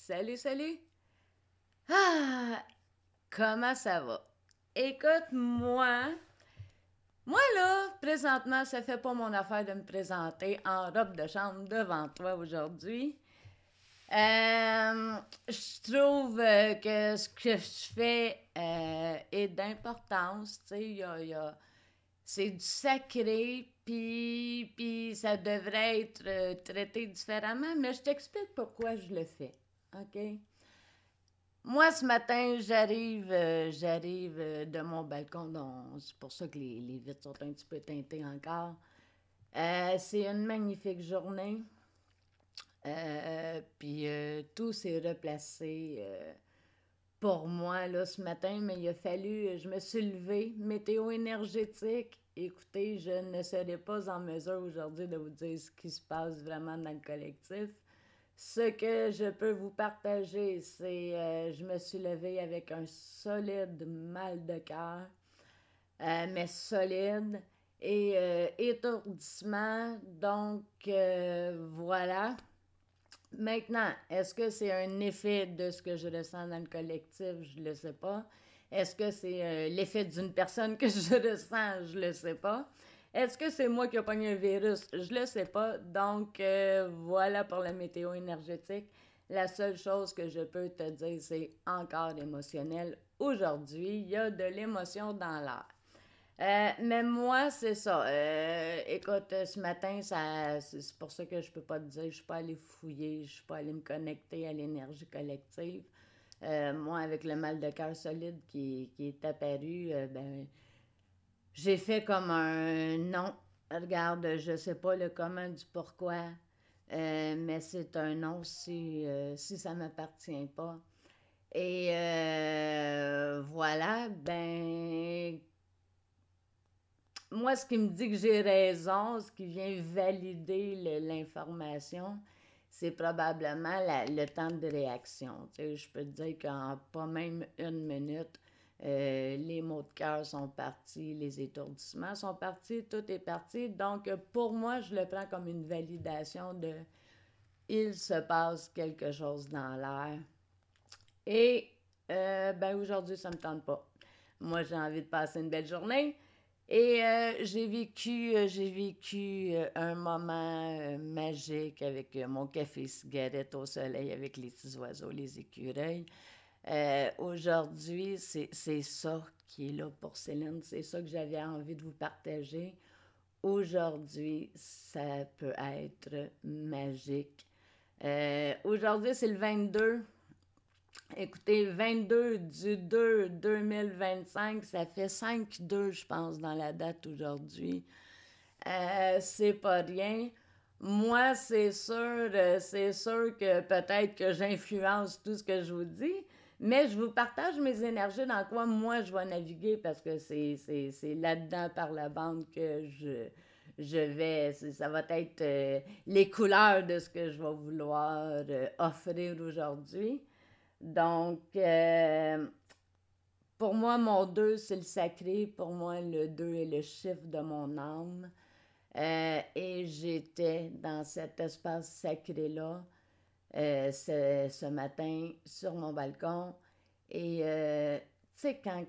Salut, salut! Ah! Comment ça va? Écoute, moi là, présentement, ça fait pas mon affaire de me présenter en robe de chambre devant toi aujourd'hui. Je trouve que ce que je fais est d'importance, tu sais, c'est du sacré, puis ça devrait être traité différemment, mais je t'explique pourquoi je le fais, OK? Moi, ce matin, j'arrive de mon balcon, donc c'est pour ça que les vitres sont un petit peu teintées encore. C'est une magnifique journée, puis tout s'est replacé pour moi là ce matin, mais il a fallu, je me suis levée, météo énergétique. Écoutez, je ne serai pas en mesure aujourd'hui de vous dire ce qui se passe vraiment dans le collectif. Ce que je peux vous partager, c'est je me suis levée avec un solide mal de cœur, mais solide, et étourdissement. Donc, voilà. Maintenant, est-ce que c'est un effet de ce que je ressens dans le collectif? Je ne le sais pas. Est-ce que c'est l'effet d'une personne que je ressens? Je ne le sais pas. Est-ce que c'est moi qui ai pogné un virus? Je le sais pas. Donc, voilà pour la météo énergétique. La seule chose que je peux te dire, c'est encore émotionnel. Aujourd'hui, il y a de l'émotion dans l'air. Mais moi, c'est ça. Écoute, ce matin, c'est pour ça que je peux pas te dire, je suis pas allée fouiller, je suis pas allée me connecter à l'énergie collective. Moi, avec le mal de cœur solide qui est apparu, ben, j'ai fait comme un non. Regarde, je sais pas le comment du pourquoi, mais c'est un non si ça m'appartient pas. Et voilà, ben, moi, ce qui me dit que j'ai raison, ce qui vient valider l'information, c'est probablement le temps de réaction. Tu sais, je peux te dire qu'en pas même une minute, les maux de cœur sont partis, les étourdissements sont partis, tout est parti. Donc, pour moi, je le prends comme une validation de il se passe quelque chose dans l'air. Et, ben, aujourd'hui, ça me tente pas. Moi, j'ai envie de passer une belle journée. Et j'ai vécu un moment magique avec mon café cigarette au soleil avec les petits oiseaux, les écureuils. Aujourd'hui, c'est ça qui est là pour Céline. C'est ça que j'avais envie de vous partager. Aujourd'hui, ça peut être magique. Aujourd'hui, c'est le 22. Écoutez, 22 du 2 2025, ça fait 5-2, je pense, dans la date aujourd'hui. C'est pas rien. Moi, c'est sûr que peut-être que j'influence tout ce que je vous dis, mais je vous partage mes énergies dans quoi moi je vais naviguer parce que c'est là-dedans par la bande que je vais. Ça va être les couleurs de ce que je vais vouloir offrir aujourd'hui. Donc, pour moi, mon 2 c'est le sacré. Pour moi, le 2 est le chiffre de mon âme. Et j'étais dans cet espace sacré-là ce matin sur mon balcon. Et tu sais, quand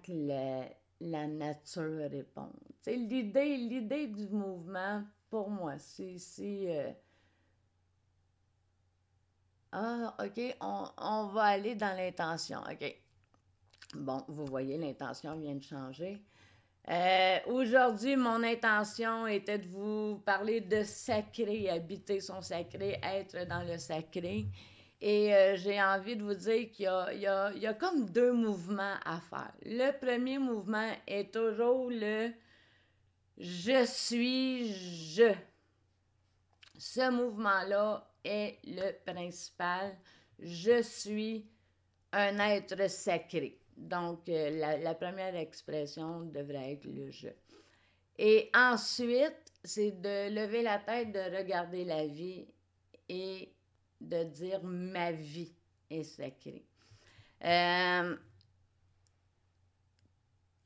la nature répond. Tu sais, l'idée du mouvement, pour moi, ah, OK, on va aller dans l'intention. OK. Bon, vous voyez, l'intention vient de changer. Aujourd'hui, mon intention était de vous parler de sacré, habiter son sacré, être dans le sacré. Et j'ai envie de vous dire qu'il y a comme deux mouvements à faire. Le premier mouvement est toujours le je suis je. Ce mouvement-là est le principal. Je suis un être sacré. Donc, la première expression devrait être le je. Et ensuite, c'est de lever la tête, de regarder la vie et de dire ma vie est sacrée. Euh,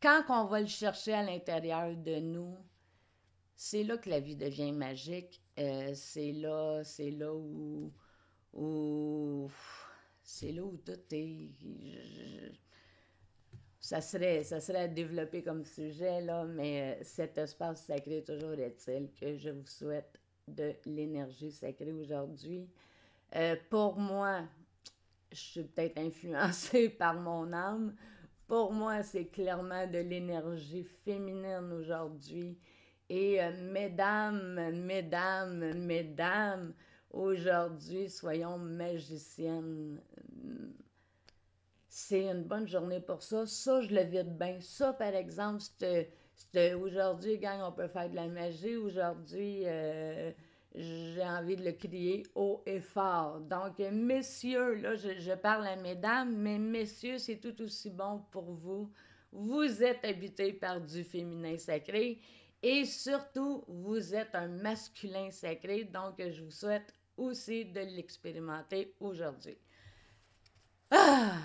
Quand on va le chercher à l'intérieur de nous, c'est là que la vie devient magique. C'est là où c'est là où tout est... Ça serait à développer comme sujet, là, mais cet espace sacré, toujours est-il que je vous souhaite de l'énergie sacrée aujourd'hui. Pour moi, je suis peut-être influencée par mon âme. Pour moi, c'est clairement de l'énergie féminine aujourd'hui. Et mesdames, aujourd'hui, soyons magiciennes. C'est une bonne journée pour ça. Ça, je le vis bien. Ça, par exemple, c'est aujourd'hui, gang, on peut faire de la magie. Aujourd'hui, j'ai envie de le crier haut et fort. Donc, messieurs, là, je parle à mesdames, mais messieurs, c'est tout aussi bon pour vous. Vous êtes habités par du féminin sacré et surtout, vous êtes un masculin sacré. Donc, je vous souhaite aussi de l'expérimenter aujourd'hui. Ah!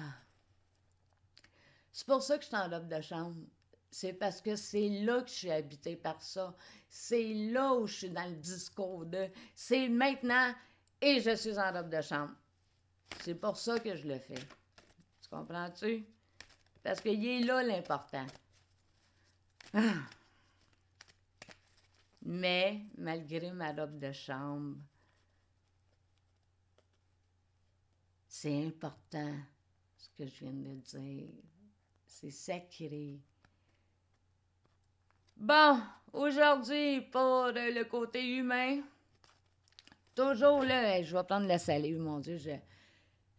C'est pour ça que je suis en robe de chambre. C'est parce que c'est là que je suis habitée par ça. C'est là où je suis dans le discours de c'est maintenant et je suis en robe de chambre. C'est pour ça que je le fais. Tu comprends-tu? Parce qu'il est là l'important. Mais, malgré ma robe de chambre, c'est important ce que je viens de dire. C'est sacré. Bon, aujourd'hui, pour le côté humain, toujours là, je vais prendre la salive, mon Dieu, je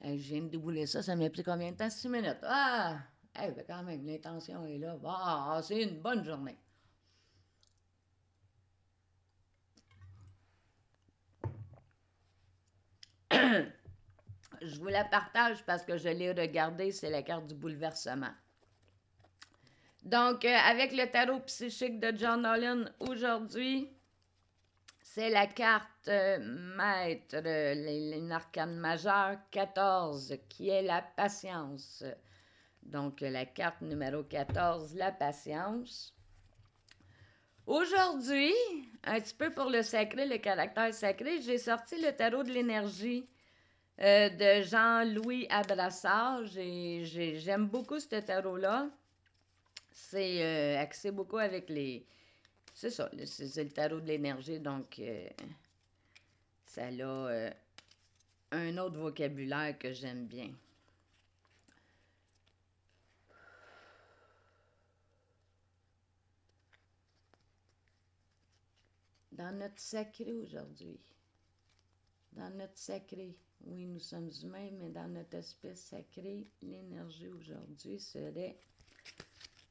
viens de débouler ça, ça m'a pris combien de temps? 6 minutes. Ah! Ben quand même, l'intention est là. Ah, c'est une bonne journée. Je vous la partage parce que je l'ai regardée, c'est la carte du bouleversement. Donc, avec le tarot psychique de John Nolan, aujourd'hui, c'est la carte maître, l'arcane majeure 14, qui est la patience. Donc, la carte numéro 14, la patience. Aujourd'hui, un petit peu pour le sacré, le caractère sacré, j'ai sorti le tarot de l'énergie de Jean-Louis Abrassard. J'aime beaucoup ce tarot-là. C'est axé beaucoup avec les... C'est ça, c'est le tarot de l'énergie, donc ça a un autre vocabulaire que j'aime bien. Dans notre sacré aujourd'hui, dans notre sacré, oui, nous sommes humains, mais dans notre espèce sacré, l'énergie aujourd'hui serait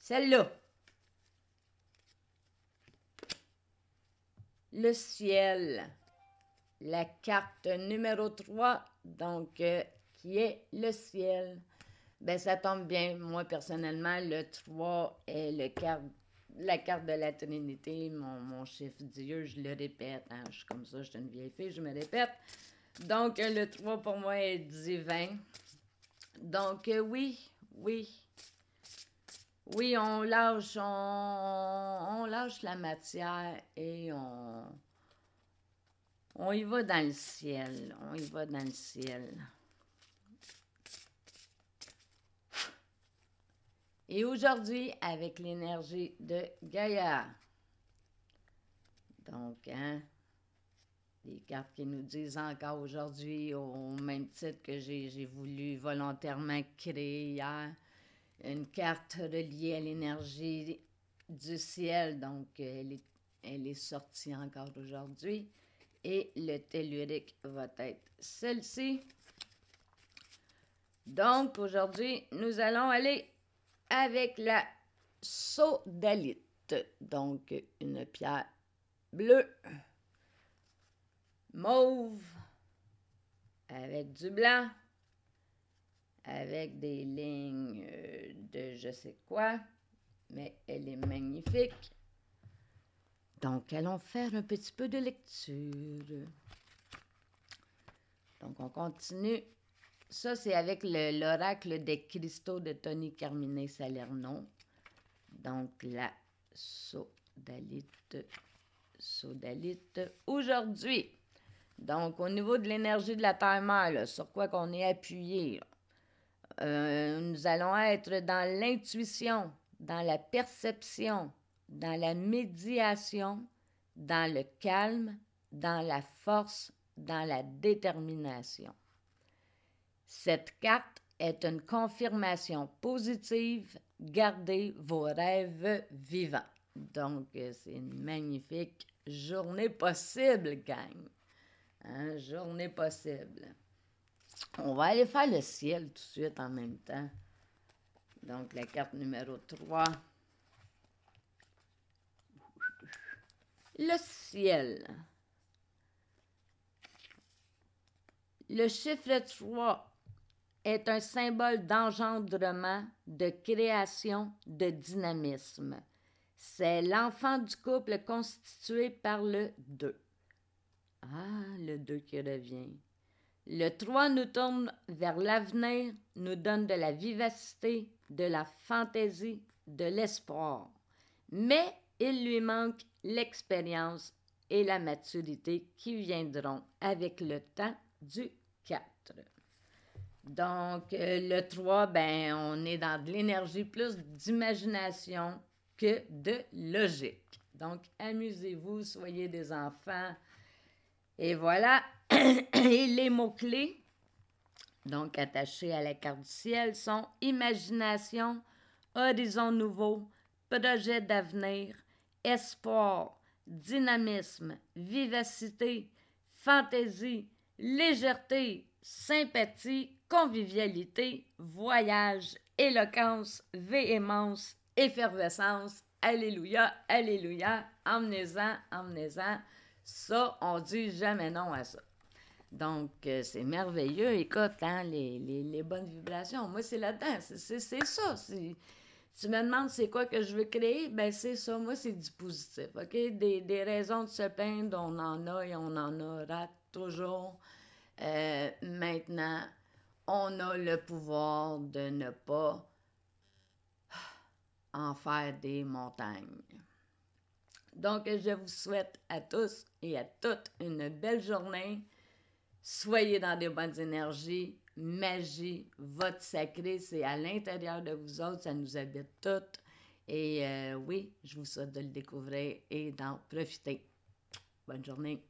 celle-là. Le ciel, la carte numéro 3, donc qui est le ciel. Ben ça tombe bien, moi personnellement, le 3 est la carte de la Trinité, mon chef Dieu, je le répète, hein, je suis comme ça, je suis une vieille fille, je me répète. Donc le 3 pour moi est divin. Donc oui, on lâche la matière et on y va dans le ciel. On y va dans le ciel. Et aujourd'hui, avec l'énergie de Gaïa. Donc, hein, des cartes qui nous disent encore aujourd'hui, au même titre que j'ai voulu volontairement créer hier, une carte reliée à l'énergie du ciel. Donc, elle est sortie encore aujourd'hui. Et le tellurique va être celle-ci. Donc, aujourd'hui, nous allons aller avec la sodalite. Donc, une pierre bleue, mauve, avec du blanc, avec des lignes de je sais quoi, mais elle est magnifique. Donc, allons faire un petit peu de lecture. Donc, on continue. Ça, c'est avec l'oracle des cristaux de Tony Carmine Salerno. Donc, la sodalite. Aujourd'hui, Donc, au niveau de l'énergie de la Terre-Mère, là, sur quoi qu'on est appuyé, nous allons être dans l'intuition, dans la perception, dans la médiation, dans le calme, dans la force, dans la détermination. Cette carte est une confirmation positive. Gardez vos rêves vivants. Donc, c'est une magnifique journée possible, gang. Hein? Journée possible. On va aller faire le ciel tout de suite en même temps. Donc, la carte numéro 3. Le ciel. Le chiffre 3 est un symbole d'engendrement, de création, de dynamisme. C'est l'enfant du couple constitué par le 2. Ah, le 2 qui revient. Le 3 nous tourne vers l'avenir, nous donne de la vivacité, de la fantaisie, de l'espoir. Mais il lui manque l'expérience et la maturité qui viendront avec le temps du 4. Donc, le 3, ben, on est dans de l'énergie plus d'imagination que de logique. Donc, amusez-vous, soyez des enfants. Et voilà, et les mots-clés, donc attachés à la carte du ciel, sont imagination, horizon nouveau, projet d'avenir, espoir, dynamisme, vivacité, fantaisie, légèreté, sympathie, convivialité, voyage, éloquence, véhémence, effervescence. Alléluia, alléluia, emmenez-en, emmenez-en. Ça, on dit jamais non à ça. Donc, c'est merveilleux. Écoute, hein, les bonnes vibrations, moi, c'est là-dedans. C'est ça. Tu me demandes c'est quoi que je veux créer, ben c'est ça. Moi, c'est du positif, OK? Des raisons de se plaindre, on en a et on en aura toujours. Maintenant, on a le pouvoir de ne pas en faire des montagnes. Donc, je vous souhaite à tous et à toutes une belle journée. Soyez dans des bonnes énergies. Magie, votre sacré, c'est à l'intérieur de vous autres, ça nous habite toutes. Et oui, je vous souhaite de le découvrir et d'en profiter. Bonne journée.